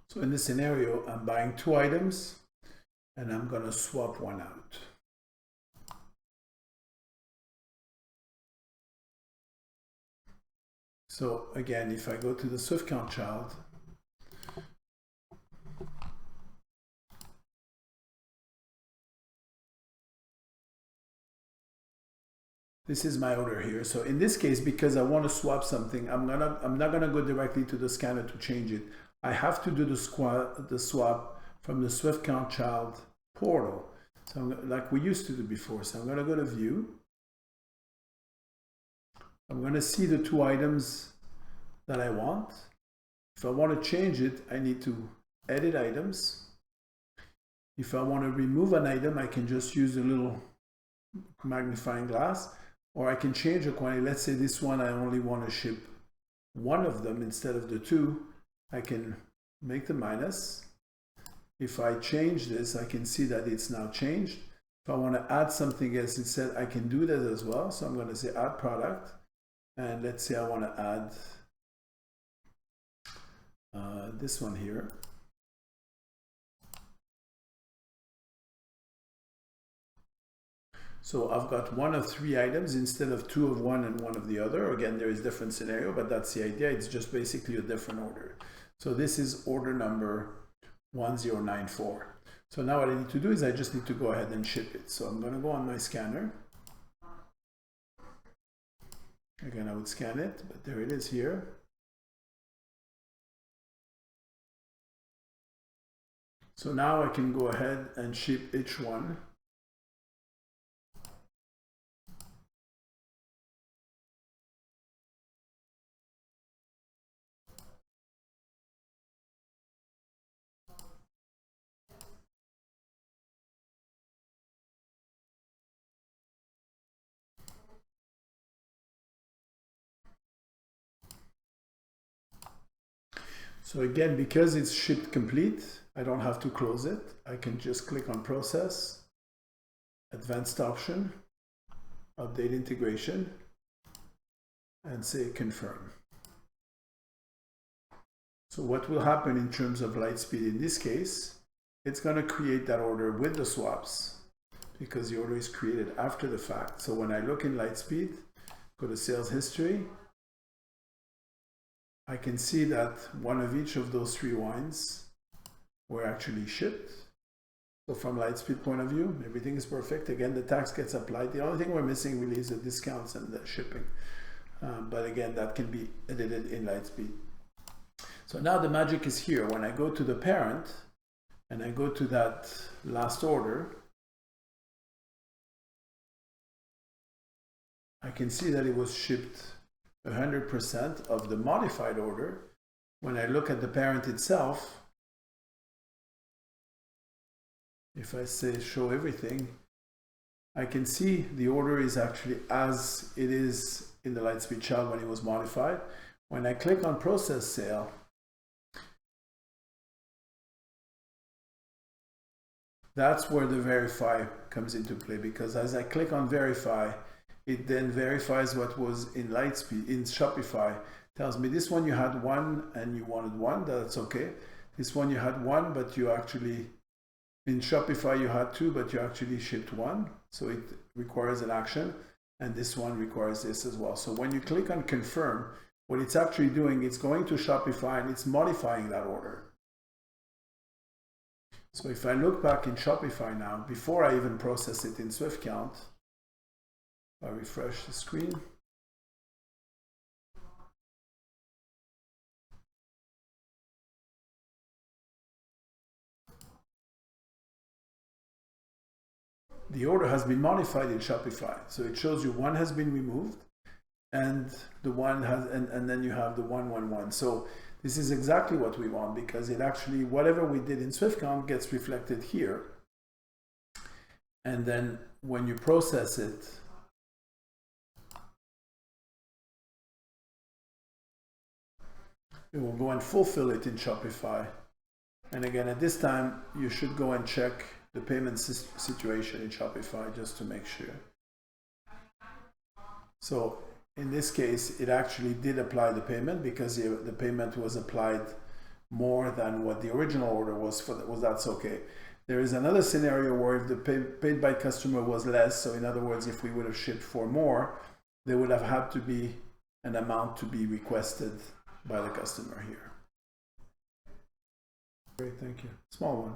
So in this scenario, I'm buying 2 items and I'm going to swap one out. So again, if I go to the Swift count child, this is my order here. So in this case, because I want to swap something, I'm not gonna go directly to the scanner to change it. I have to do the swap from the Swift count child portal. So like we used to do before. So I'm gonna go to view. I'm gonna see the 2 items that I want. If I want to change it, I need to edit items. If I want to remove an item, I can just use a little magnifying glass, or I can change the quantity. Let's say this one, I only want to ship 1 of them instead of the 2. I can make the minus. If I change this, I can see that it's now changed. If I want to add something else instead, I can do that as well. So I'm going to say add product. And let's say I want to add this one here. So I've got 1 of 3 items instead of 2 of one and 1 of the other. Again, there is different scenario, but that's the idea. It's just basically a different order. So this is order number 1094. So now what I need to do is I just need to go ahead and ship it. So I'm going to go on my scanner. Again, I would scan it, but there it is here. So now I can go ahead and ship each one. So again, because it's shipped complete, I don't have to close it. I can just click on process, advanced option, update integration, and say confirm. So what will happen in terms of Lightspeed in this case, it's going to create that order with the swaps because the order is created after the fact. So when I look in Lightspeed, go to sales history, I can see that 1 of each of those 3 wines were actually shipped. So from Lightspeed point of view, everything is perfect. Again, the tax gets applied. The only thing we're missing really is the discounts and the shipping. But again, that can be edited in Lightspeed. So now the magic is here. When I go to the parent and I go to that last order, I can see that it was shipped 100% of the modified order. When I look at the parent itself, if I say show everything, I can see the order is actually as it is in the Lightspeed child when it was modified. When I click on process sale, that's where the verify comes into play, because as I click on verify, it then verifies what was in Lightspeed, in Shopify. Tells me this one you had 1 and you wanted 1, that's okay. This one you had 1, but you actually, in Shopify you had 2, but you actually shipped 1. So it requires an action. And this one requires this as well. So when you click on confirm, what it's actually doing, it's going to Shopify and it's modifying that order. So if I look back in Shopify now, before I even process it in SwiftCount, I refresh the screen. The order has been modified in Shopify. So it shows you 1 has been removed and the 1 has, and then you have the 111. So this is exactly what we want, because it actually, whatever we did in SwiftCount gets reflected here. And then when you process it, it will go and fulfill it in Shopify. And again, at this time, you should go and check the payment situation in Shopify just to make sure. So in this case, it actually did apply the payment because the payment was applied more than what the original order was for that's okay. There is another scenario where if the paid by customer was less, so in other words, if we would have shipped for more, there would have had to be an amount to be requested by the customer here. Great, thank you. Small one.